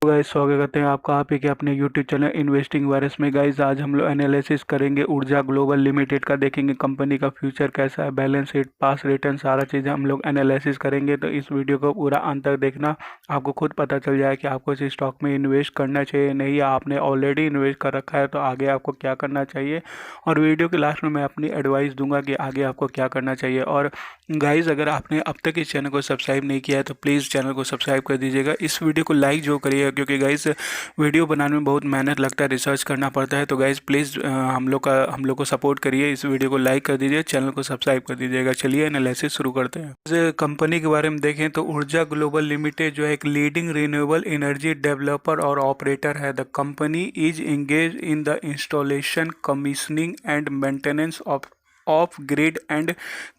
तो गाइस स्वागत करते हैं आपका आप ही के अपने यूट्यूब चैनल इन्वेस्टिंग वायरस में। गाइस आज हम लोग एनालिसिस करेंगे ऊर्जा ग्लोबल लिमिटेड का, देखेंगे कंपनी का फ्यूचर कैसा है, बैलेंस शीट, पास रिटर्न, सारा चीज़ हम लोग एनालिसिस करेंगे। तो इस वीडियो को पूरा अंत तक देखना, आपको खुद पता चल जाए कि आपको इस स्टॉक में इन्वेस्ट करना चाहिए नहीं, या आपने ऑलरेडी इन्वेस्ट कर रखा है तो आगे आपको क्या करना चाहिए। और वीडियो के लास्ट में मैं अपनी एडवाइस दूंगा कि आगे आपको क्या करना चाहिए। और गाइज अगर आपने अब तक इस चैनल को सब्सक्राइब नहीं किया है तो प्लीज़ चैनल को सब्सक्राइब कर दीजिएगा, इस वीडियो को लाइक जो करिएगा, क्योंकि गाइज वीडियो बनाने में बहुत मेहनत लगता है, रिसर्च करना पड़ता है। तो गाइज प्लीज़ हम लोग को सपोर्ट करिए, इस वीडियो को लाइक कर दीजिए, चैनल को सब्सक्राइब कर दीजिएगा। चलिए एनालिसिस शुरू करते हैं। इस कंपनी के बारे में देखें तो ऊर्जा ग्लोबल लिमिटेड जो है एक लीडिंग रिन्यूएबल एनर्जी डेवलपर और ऑपरेटर है। The company is engage in the installation, commissioning and maintenance of grid and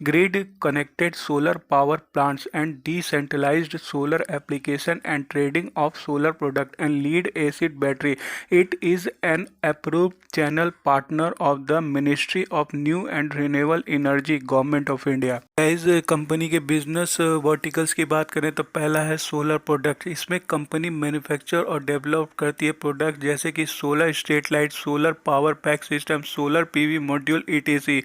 grid connected solar power plants and decentralized solar application and trading of solar product and lead acid battery. It is an approved channel partner of the Ministry of New and Renewable Energy, Government of India. इस company के business verticals की बात करें तो पहला है solar product. इसमें company manufacture और डेवलप करती है प्रोडक्ट जैसे कि solar street light, solar power pack system, solar PV module etc.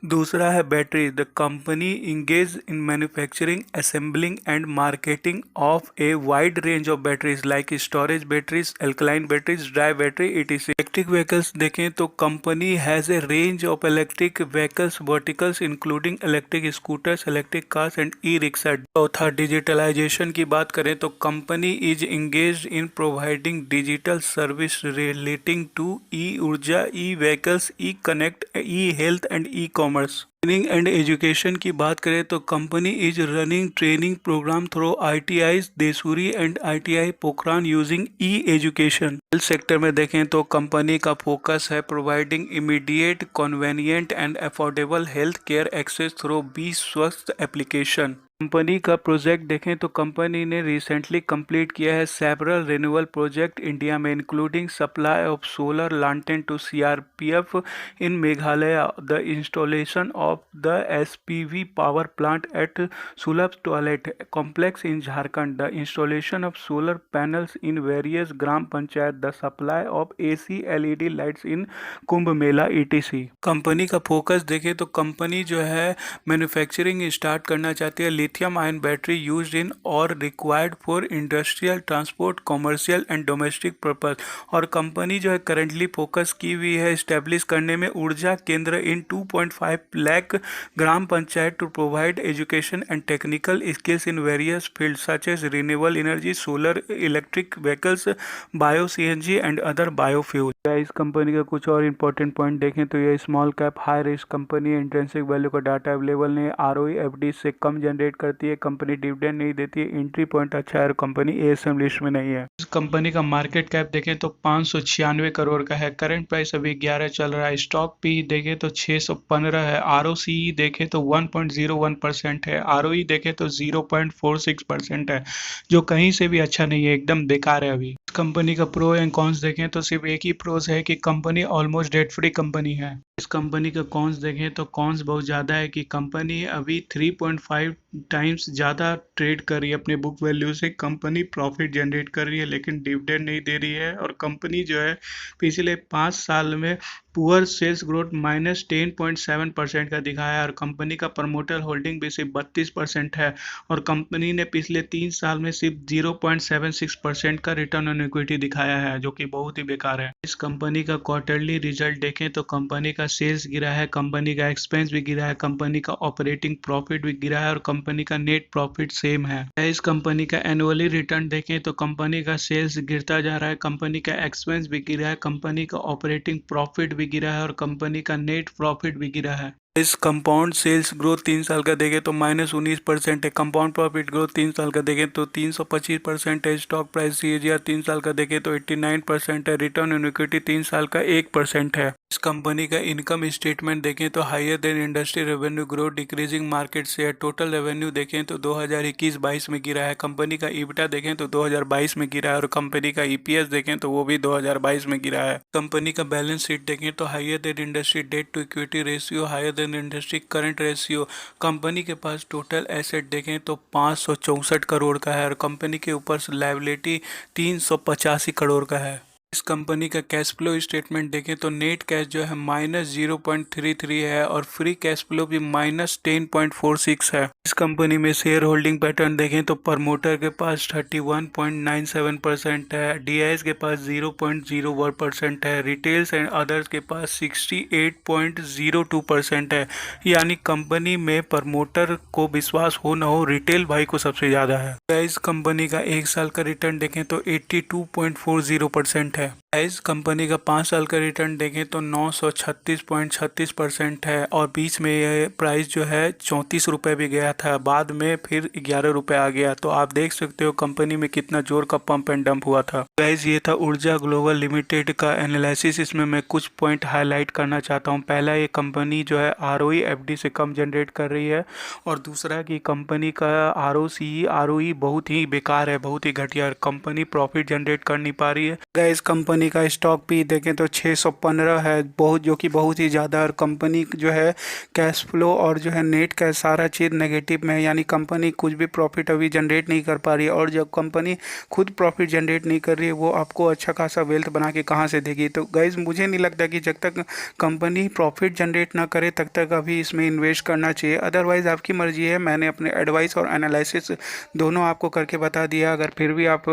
दूसरा है battery. The company engage in manufacturing, assembling and marketing of a wide range of batteries like storage batteries, alkaline batteries, dry battery etc. Electric vehicles देखें तो company has a range of electric vehicles verticals including electric scooters, electric cars and e rickshaw. चौथा digitalization की बात करें तो company is engage in providing digital service relating to e Urja, e vehicles, e connect, e health and e commerce. Training and education की बात करें तो company is running training program through ITI Desuri and ITI Pokhran using e education. Health sector में देखें तो company का focus है providing immediate, convenient and affordable health care access through B Swasth application. Company का प्रोजेक्ट देखें तो कंपनी ने रिसेंटली कंप्लीट किया है सेवरल रिन्यूएबल प्रोजेक्ट इंडिया में, इंक्लूडिंग सप्लाई ऑफ सोलर लालटेन to CRPF in Meghalaya, the installation of the SPV power plant at Sulabh toilet complex in Jharkhand, the installation of solar panels in various ग्राम panchayat, the supply of AC LED lights in Kumbh Mela etc. Company का focus देखें तो company जो है manufacturing start करना चाहती है lithium ion battery used in और required for industrial transport, commercial and domestic purpose. और कंपनी जो है करंटली फोकस की हुई है इस्टेब्लिश करने में ऊर्जा केंद्र इन 2.5 लाख ग्राम panchayat to provide education and technical skills in various field such as renewable energy, solar, electric vehicles, bio CNG and other biofuel. इस कंपनी का कुछ और इम्पोर्टेंट पॉइंट देखें तो ये small cap high risk company है, इंट्रेंसिक वैल्यू का data available नहीं है, आरओई एफडी से कम जनरेट करती है, कंपनी डिविडेंड नहीं देती है, एंट्री पॉइंट अच्छा है और कंपनी एएसएम लिस्ट में नहीं है। इस कंपनी का मार्केट कैप देखें तो 596 करोड़ का है, करंट प्राइस अभी 11 चल रहा है, स्टॉक पी देखें तो 615 है, आरओसीई देखें तो 1.01% है, आरओई देखें तो 0.46% है, जो कहीं से भी अच्छा नहीं है, एकदम बेकार है। अभी कंपनी का प्रो एंड कॉन्स देखें तो सिर्फ एक ही प्रोस है कि company almost debt free company है। इस कंपनी का कॉन्स देखें तो कॉन्स बहुत ज़्यादा है कि कंपनी अभी 3.5 टाइम्स ज़्यादा ट्रेड कर रही है अपने बुक वैल्यू से, कंपनी प्रॉफिट जनरेट कर रही है लेकिन डिविडेंड नहीं दे रही है, और कंपनी जो है पिछले 5 साल में पुअर सेल्स ग्रोथ -10.7% का दिखाया है, और कंपनी का प्रमोटर होल्डिंग भी सिर्फ 32% है, और कंपनी ने पिछले 3 साल में सिर्फ 0.76% का रिटर्न ऑन इक्विटी दिखाया है, जो कि बहुत ही बेकार है। इस कंपनी का क्वार्टरली रिजल्ट देखें तो कंपनी का सेल्स गिरा है, कंपनी का एक्सपेंस भी गिरा है, कंपनी का ऑपरेटिंग प्रॉफिट भी गिरा है, और कंपनी का नेट प्रॉफिट सेम है। इस कंपनी का एनुअली रिटर्न देखें तो कंपनी का सेल्स गिरता जा रहा है, कंपनी का एक्सपेंस भी गिरा है, कंपनी का ऑपरेटिंग प्रॉफिट भी गिरा है, और कंपनी का नेट प्रॉफिट भी गिरा है। इस कंपाउंड सेल्स ग्रोथ 3 साल का देखें तो -19% है, कंपाउंड प्रॉफिट ग्रोथ 3 साल का देखें तो 325% है, स्टॉक प्राइस सीएजीआर 3 साल का देखें तो 89% है, रिटर्न ऑन इक्विटी 3 साल का 1% है। इस कंपनी का इनकम स्टेटमेंट देखें तो higher than industry revenue growth, decreasing market share. Total revenue देखें तो 2021-22 में गिरा है। कंपनी का ईबिटा देखें तो 2022 में गिरा है और कंपनी का ईपीएस देखें तो वो भी 2022 में गिरा है। कंपनी का बैलेंस शीट देखें तो higher than industry debt to equity ratio, higher than industry current ratio. Company के पास टोटल एसेट देखें तो 564 करोड़ का है और कंपनी के ऊपर लायबिलिटी 385 करोड़ का है। इस कंपनी का कैश फ्लो स्टेटमेंट देखें तो नेट कैश जो है -0.33 है और फ्री कैश फ्लो भी -10.46 है। इस कंपनी में शेयर होल्डिंग पैटर्न देखें तो प्रमोटर के पास 31.97% है, डीआईएस के पास 0.01% है, रिटेल्स एंड अदर्स के पास 68.02% है। यानी कंपनी में प्रमोटर को विश्वास हो ना हो, रिटेल भाई को सबसे ज़्यादा है। इस कंपनी का एक साल का रिटर्न देखें तो 82.40% है। इस कंपनी का 5 साल का रिटर्न देखें तो 936.36% है और बीच में ये प्राइस जो है 34 रुपये भी गया था, बाद में फिर 11 रुपये आ गया। तो आप देख सकते हो कंपनी में कितना जोर का पंप एंड डंप हुआ था। गाइस ये था ऊर्जा ग्लोबल लिमिटेड का एनालिसिस। इसमें मैं कुछ पॉइंट हाईलाइट करना चाहता हूँ। पहला, ये कंपनी जो है आरओई एफडी से कम जनरेट कर रही है और दूसरा कि कंपनी का आरओसी आरओई बहुत ही बेकार है, बहुत ही घटिया। कंपनी प्रॉफिट जनरेट कर नहीं पा रही है। गाइस कंपनी का स्टॉक भी देखें तो 615 है, बहुत जो कि बहुत ही ज़्यादा। और कंपनी जो है कैश फ्लो और जो है नेट का सारा चीज़ नेगेटिव में है, यानी कंपनी कुछ भी प्रॉफिट अभी जनरेट नहीं कर पा रही है। और जब कंपनी खुद प्रॉफिट जनरेट नहीं कर रही है, वो आपको अच्छा खासा वेल्थ बना के कहाँ से देगी। तो गाइस मुझे नहीं लगता कि जब तक कंपनी प्रॉफिट जनरेट ना करे तब तक अभी इसमें इन्वेस्ट करना चाहिए। अदरवाइज़ आपकी मर्जी है। मैंने अपने एडवाइस और एनालिसिस दोनों आपको करके बता दिया। अगर फिर भी आप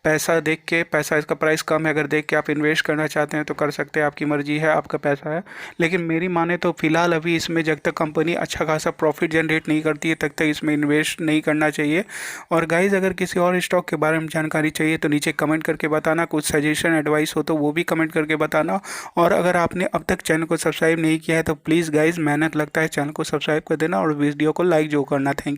पैसा देख के, पैसा इसका प्राइस कम है, अगर देख के आप इन्वेस्ट करना चाहते हैं तो कर सकते हैं, आपकी मर्जी है, आपका पैसा है। लेकिन मेरी माने तो फिलहाल अभी इसमें जब तक कंपनी अच्छा खासा प्रॉफिट जनरेट नहीं करती है तब तक इसमें इन्वेस्ट नहीं करना चाहिए। और गाइज अगर किसी और स्टॉक के बारे में जानकारी चाहिए तो नीचे कमेंट करके बताना, कुछ सजेशन एडवाइस हो तो वो भी कमेंट करके बताना। और अगर आपने अब तक चैनल को सब्सक्राइब नहीं किया है तो प्लीज़ गाइज मेहनत लगता है, चैनल को सब्सक्राइब कर देना और वीडियो को लाइक जो करना। Thank you.